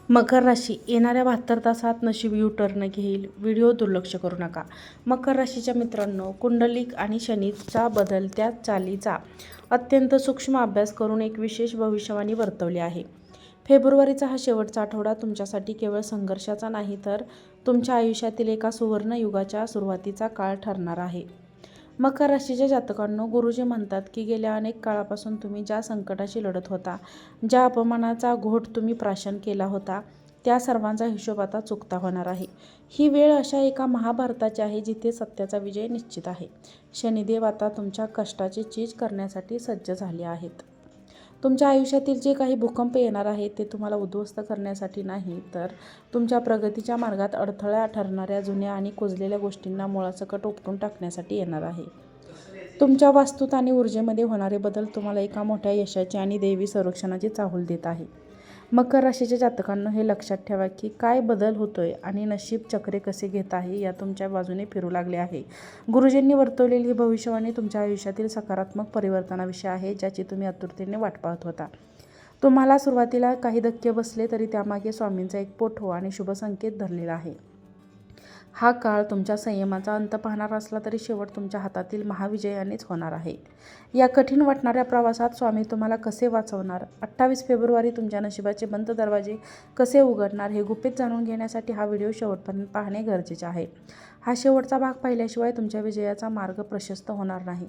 मकर राशी येणाऱ्या 72 तासात नशीब यू टर्न घेईल. व्हिडिओ दुर्लक्ष करू नका. मकर राशीच्या मित्रांनो, कुंडलिक आणि शनीचा बदलत्या चालीचा अत्यंत सूक्ष्म अभ्यास करून एक विशेष भविष्यवाणी वर्तवली आहे. फेब्रुवारीचा हा शेवटचा आठवडा तुमच्यासाठी केवळ संघर्षाचा नाही, तर तुमच्या आयुष्यातील एका सुवर्ण युगाच्या सुरुवातीचा काळ ठरणार आहे. मकर राशीच्या जातकांनो, गुरुजी म्हणतात की गेल्या अनेक काळापासून तुम्ही ज्या संकटाशी लढत होता, ज्या अपमानाचा घोट तुम्ही प्राशन केला होता, त्या सर्वांचा हिशोब आता चुकता होणार आहे. ही वेळ अशा एका महाभारताची आहे जिथे सत्याचा विजय निश्चित आहे. शनिदेव आता तुमच्या कष्टाची चीज करण्यासाठी सज्ज झाले आहेत. तुमच्या आयुष्यातील जे काही भूकंप येणार आहेत ते तुम्हाला उद्ध्वस्त करण्यासाठी नाही, तर तुमच्या प्रगतीच्या मार्गात अडथळा ठरणाऱ्या जुन्या आणि कुजलेल्या गोष्टींना मुळासकट उपटून टाकण्यासाठी येणार आहे. तुमच्या वास्तूत आणि ऊर्जेमध्ये होणारे बदल तुम्हाला एका मोठ्या यशाची आणि दैवी संरक्षणाची चाहूल देत आहे. मकर राशीच्या जातकांना हे लक्षात ठेवा की काय बदल होतोय आणि नशीब चक्रे कसे घेत आहे या तुमच्या बाजूने फिरू लागले आहे. गुरुजींनी वर्तवलेली ही भविष्यवाणी तुमच्या आयुष्यातील सकारात्मक परिवर्तनाविषयी आहे, ज्याची तुम्ही आतुरतेने वाट पाहत होता. तुम्हाला सुरुवातीला काही धक्के बसले तरी त्यामागे स्वामींचा एक पोटहो आणि शुभ संकेत धरलेला आहे. हा काळ तुमच्या संयमाचा अंत पाहणार असला तरी शेवट तुमच्या हातातील महाविजयानेच होणार आहे. या कठीण वाटणाऱ्या प्रवासात स्वामी तुम्हाला कसे वाचवणार, 28 फेब्रुवारी तुमच्या नशिबाचे बंद दरवाजे कसे उघडणार हे गुपित जाणून घेण्यासाठी हा व्हिडिओ शेवटपर्यंत पाहणे गरजेचे आहे. हा शेवटचा भाग पाहिल्याशिवाय तुमच्या विजयाचा मार्ग प्रशस्त होणार नाही.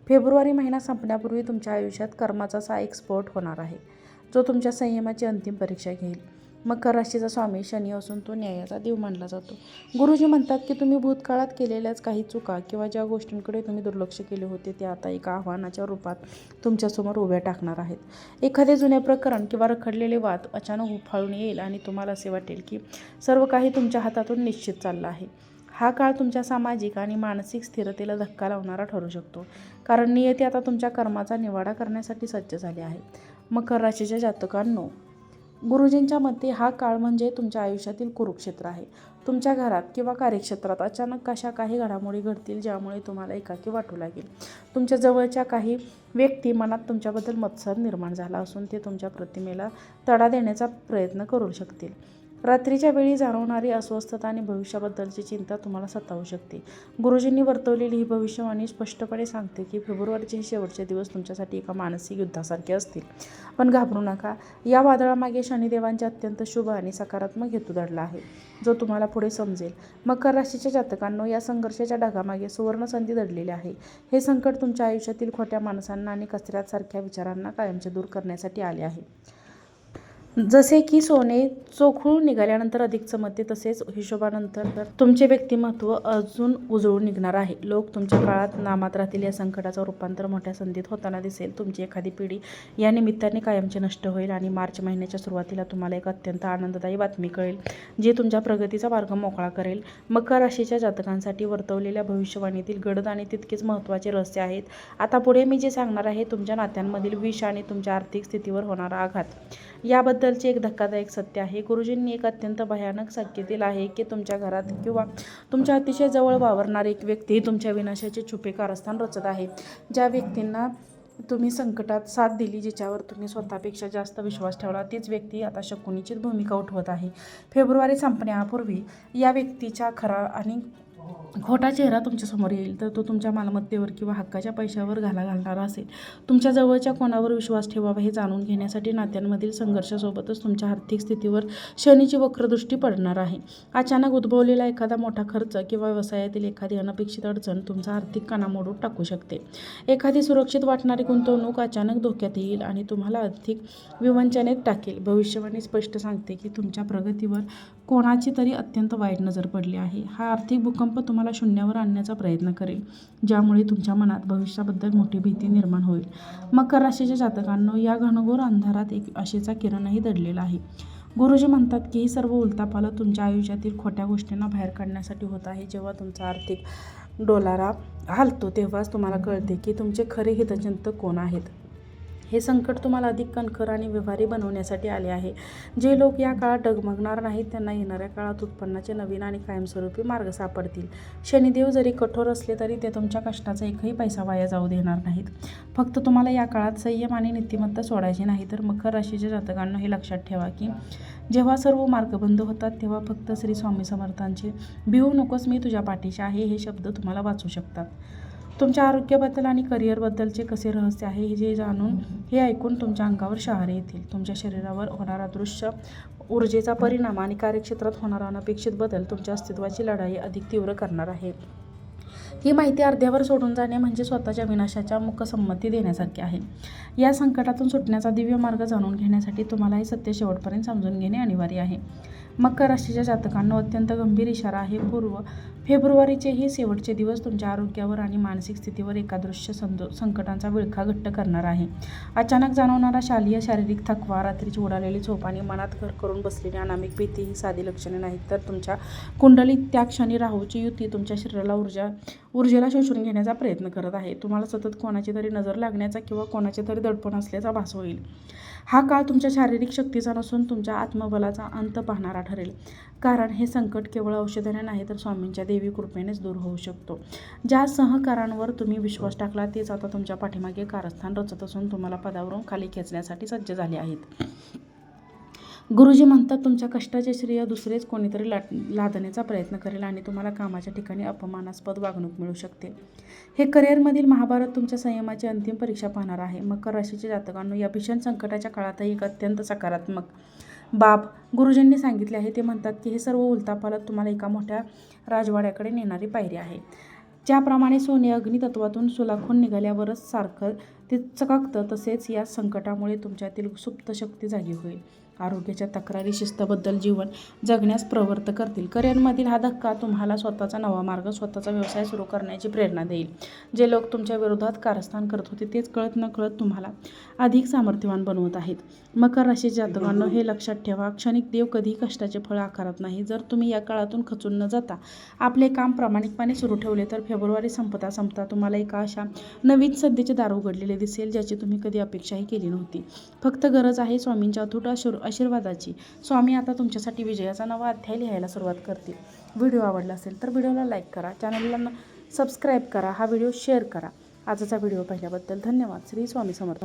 फेब्रुवारी महिना संपण्यापूर्वी तुमच्या आयुष्यात कर्माचा एक स्फोट होणार आहे, जो तुमच्या संयमाची अंतिम परीक्षा घेईल. मकर राशीचा स्वामी शनी असून तो न्यायाचा देव मानला जातो. गुरुजी म्हणतात की तुम्ही भूतकाळात केलेल्याच काही चुका किंवा ज्या गोष्टींकडे तुम्ही दुर्लक्ष केले होते ते आता एका आव्हानाच्या रूपात तुमच्यासमोर उभ्या टाकणार आहेत. एखादे जुने प्रकरण किंवा रखडलेले वाद अचानक उफाळून येईल आणि तुम्हाला असे वाटेल की सर्व काही तुमच्या हातातून निश्चित चाललं आहे. हा काळ तुमच्या सामाजिक आणि मानसिक स्थिरतेला धक्का लावणारा ठरू शकतो, कारण नियती आता तुमच्या कर्माचा निवाडा करण्यासाठी सज्ज झाली आहे. मकर राशीच्या जातकांनो, गुरुजींच्या मते हा काळ म्हणजे तुमच्या आयुष्यातील कुरुक्षेत्र आहे. तुमच्या घरात किंवा कार्यक्षेत्रात अचानक अशा काही घडामोडी घडतील ज्यामुळे तुम्हाला एकाकी वाटू लागेल. तुमच्या जवळच्या काही व्यक्ती मनात तुमच्याबद्दल मत्सर निर्माण झाला असून ते तुमच्या प्रतिमेला तडा देण्याचा प्रयत्न करू शकतील. रात्रीच्या वेळी जाणवणारी अस्वस्थता आणि भविष्याबद्दलची चिंता तुम्हाला सतावू शकते. गुरुजींनी वर्तवलेली ही भविष्यवाणी स्पष्टपणे सांगते की फेब्रुवारीचे हे शेवटचे दिवस तुमच्यासाठी एका मानसिक युद्धासारखे असतील. पण घाबरू नका. या वादळामागे शनिदेवांचे अत्यंत शुभ आणि सकारात्मक हेतू दडला आहे, जो तुम्हाला पुढे समजेल. मकर राशीच्या जातकांनो, या संघर्षाच्या ढगामागे सुवर्ण संधी दडलेली आहे. हे संकट तुमच्या आयुष्यातील खोट्या माणसांना आणि कचऱ्यासारख्या विचारांना कायमचे दूर करण्यासाठी आले आहे. जसे की सोने चोखून निघाल्यानंतर अधिक चमकते, तसेच हिशोबानंतर तुमचे व्यक्तिमत्व अजून उजळून निघणार आहे. लोक तुमच्या काळात नामात राहतील. या संकटाचं रूपांतर मोठ्या संधीत होताना दिसेल. तुमची एखादी पिढी या निमित्ताने कायमचे नष्ट होईल आणि मार्च महिन्याच्या सुरुवातीला तुम्हाला एक अत्यंत आनंददायी बातमी कळेल, जी तुमच्या प्रगतीचा मार्ग मोकळा करेल. मकर राशीच्या जातकांसाठी वर्तवलेल्या भविष्यवाणीतील गडद आणि तितकेच महत्त्वाचे रहस्य आहेत. आता पुढे मी जे सांगणार आहे तुमच्या नात्यांमधील विष आणि तुमच्या आर्थिक स्थितीवर होणारा आघात याबद्दलचे एक धक्कादायक सत्य आहे. गुरुजींनी एक अत्यंत भयानक संकेत दिला आहे की तुमच्या घरात किंवा तुमच्या अतिशय जवळ वावरणारी एक व्यक्ती तुमच्या विनाशाचे छुपे कारस्थान रचत आहे. ज्या व्यक्तींना तुम्ही संकटात साथ दिली, जिच्यावर तुम्ही स्वतःपेक्षा जास्त विश्वास ठेवला, तीच व्यक्ती आता शकुनीची भूमिका उठवत आहे. फेब्रुवारी संपण्यापूर्वी या व्यक्तीचा खरा आणि खोटा चेहरा तुमच्यासमोर येईल, तर तो तुमच्या मालमत्तेवर किंवा हक्काच्या पैशावर घाला घालणारा असेल. तुमच्या जवळच्या कोणावर विश्वास ठेवावा हे जाणून घेण्यासाठी नात्यांमधील संघर्षासोबतच तुमच्या आर्थिक स्थितीवर शनीची वक्रदृष्टी पडणार आहे. अचानक उद्भवलेला एखादा मोठा खर्च किंवा व्यवसायातील एखादी अनपेक्षित अडचण तुमचा आर्थिक कणा मोडून टाकू शकते. एखादी सुरक्षित वाटणारी गुंतवणूक अचानक धोक्यात येईल आणि तुम्हाला आर्थिक विवंचनेत टाकेल. भविष्यवाणी स्पष्ट सांगते की तुमच्या प्रगतीवर कोणाची तरी अत्यंत वाईट नजर पडली आहे. हा आर्थिक भूकंप तुम्हाला शून्यावर आणण्याचा प्रयत्न करेल, ज्यामुळे तुमच्या मनात भविष्याबद्दल मोठी भीती निर्माण होईल. मकर राशीच्या जातकांनो, या घनघोर अंधारात एक आशेचा किरणही दडलेला आहे. गुरुजी म्हणतात की ही सर्व उलथापालथ तुमच्या आयुष्यातील खोट्या गोष्टींना बाहेर काढण्यासाठी होत आहे. जेव्हा तुमचा आर्थिक डोलारा हालतो तेव्हाच तुम्हाला कळते की तुमचे खरे हितचिंतक कोण आहेत. हे संकट तुम्हाला अधिक कणखर आणि व्यवहारी बनवण्यासाठी आले आहे. जे लोक या काळात डगमगणार नाहीत त्यांना येणाऱ्या काळात उत्पन्नाचे नवीन आणि कायमस्वरूपी मार्ग सापडतील. शनिदेव जरी कठोर असले तरी ते तुमच्या कष्टाचा एकही पैसा वाया जाऊ देणार नाहीत. फक्त तुम्हाला या काळात संयम आणि नीतिमत्ता सोडायची नाही. तर मकर राशीच्या जातकांना हे लक्षात ठेवा की जेव्हा सर्व मार्ग बंद होतात तेव्हा फक्त श्री स्वामी समर्थांचे भिवू नकोस मी तुझ्या पाठीशी आहे हे शब्द तुम्हाला वाचू शकतात. तुमच्या आरोग्याबद्दल आणि करिअरबद्दलचे कसे रहस्य आहे हे जाणून हे ऐकून तुमच्या अंगावर शहारे येतील. तुमच्या शरीरावर होणारा दृश्य ऊर्जेचा परिणाम आणि कार्यक्षेत्रात होणारा अनपेक्षित बदल तुमच्या अस्तित्वाची लढाई अधिक तीव्र करणार आहे. ही माहिती अर्ध्यावर सोडून जाणे म्हणजे स्वतःच्या विनाशाच्या मुकसंमती देण्यासारखे आहे. या संकटातून सुटण्याचा दिव्य मार्ग जाणून घेण्यासाठी तुम्हाला हे सत्य शेवटपर्यंत समजून घेणे अनिवार्य आहे. मकर राशीच्या जातकांना अत्यंत गंभीर इशारा आहे. फेब्रुवारीचे हे शेवटचे दिवस तुमच्या आरोग्यावर आणि मानसिक स्थितीवर एकादृश्य संकटांचा विळखा घट्ट करणार आहे. अचानक जाणवणारा शारीरिक थकवा, रात्रीची उडालेली झोप आणि मनात घर करून बसलेली अनामिक भीती ही साधी लक्षणे नाहीत, तर तुमच्या कुंडलीत त्या क्षणी राहूची युती तुमच्या शरीराला ऊर्जेला शोषून घेण्याचा प्रयत्न करत आहे. तुम्हाला सतत कोणाची तरी नजर लागण्याचा किंवा कोणाचे तरी दडपण असल्याचा भास होईल. हा काळ तुमच्या शारीरिक शक्तीचा नसून तुमच्या आत्मबलाचा अंत पाहणारा ठरेल. कारण हे संकट केवळ औषधाने नाही तर स्वामींच्या देवी कृपेनेच दूर होऊ शकतो. ज्या सहकारांवर तुम्ही विश्वास टाकला तेच आता तुमच्या पाठीमागे कारस्थान रचत असून तुम्हाला पदावरून खाली खेचण्यासाठी सज्ज झाले आहेत. गुरुजी म्हणतात तुमच्या कष्टाचे श्रेय दुसरेच कोणीतरी लादण्याचा प्रयत्न करेल आणि तुम्हाला कामाच्या ठिकाणी अपमानास्पद वागणूक मिळू शकते. हे करिअरमधील महाभारत तुमच्या संयमाची अंतिम परीक्षा पाहणार आहे. मकर राशीच्या जातकांनो, या भीषण संकटाच्या काळातही एक अत्यंत सकारात्मक बाब गुरुजींनी सांगितले आहे. ते म्हणतात की हे सर्व उलथापालथ तुम्हाला एका मोठ्या राजवाड्याकडे नेणारी पायरी आहे. ज्याप्रमाणे सोने अग्नी तत्वातून सुलाखून निघाल्यावरच सारखं ते चकाकतं, तसेच या संकटामुळे तुमच्यातील सुप्त शक्ती जागी होईल. आरोग्याच्या तक्रारी शिस्तबद्दल जीवन जगण्यास प्रवृत्त करतील. करिअरमधील हा धक्का तुम्हाला स्वतःचा नवा मार्ग, स्वतःचा व्यवसाय सुरू करण्याची प्रेरणा देईल. जे लोक तुमच्या विरोधात कारस्थान करत होते तेच कळत नकळत तुम्हाला अधिक सामर्थ्यवान बनवत आहेत. मकर राशीच्या जातकांनो, हे लक्षात ठेवा, क्षणिक देव कधीही कष्टाचे फळ आकारत नाही. जर तुम्ही या काळातून खचून न जाता आपले काम प्रामाणिकपणे सुरू ठेवले तर फेब्रुवारी संपता तुम्हाला एका अशा नवीन संधीचे दार उघडलेले दिसेल ज्याची तुम्ही कधी अपेक्षाही केली नव्हती. फक्त गरज आहे स्वामींच्या अथूट आशीर्वादाची. स्वामी आता तुमच्यासाठी विजयाचा नवा अध्याय लिहायला सुरुवात करतील. व्हिडिओ आवडला असेल तर व्हिडिओला लाईक करा, चॅनलला सबस्क्राईब करा, हा व्हिडिओ शेअर करा. आजचा व्हिडिओ पाहिल्याबद्दल धन्यवाद. श्री स्वामी समर्थ.